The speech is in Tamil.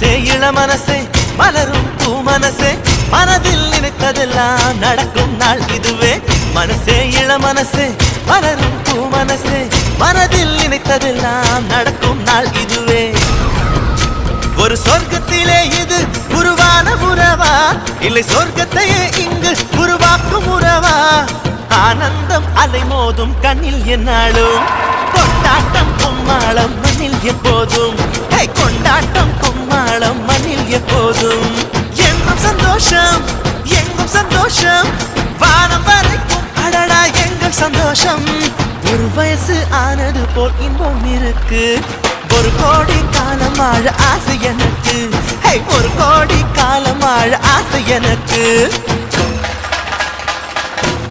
மனசே இள மனசே மலரும் பூ மனசே மனதில் நினைத்ததெல்லாம் நடக்கும் நாள் இதுவே மனசே இள மனசே மலரும் பூ மனசே மனதில் நினைத்ததெல்லாம் நடக்கும் நாள் இதுவே ஒரு சொர்க்கத்திலே இது உருவான உறவா இல்லை சொர்க்கத்தையே இங்கு உருவாக்கும் உறவா ஆனந்தம் அலை மோதும் கண்ணில் என்னாலும் கொண்டாட்டம் கும்மாளம் மண்ணில் எப்போதும் கொண்டாட்டம் கும்மாளம் மண்ணில் எப்போதும் எங்கும் சந்தோஷம் எங்கும் சந்தோஷம் வானம் வரைக்கும் அடடா எங்கள் சந்தோஷம் ஒரு வயசு ஆனது போல் இன்பம் இருக்கு ஒரு கோடி காலம் வாழ ஆசை எனக்கு ஒரு கோடி காலம் வாழ ஆசை எனக்கு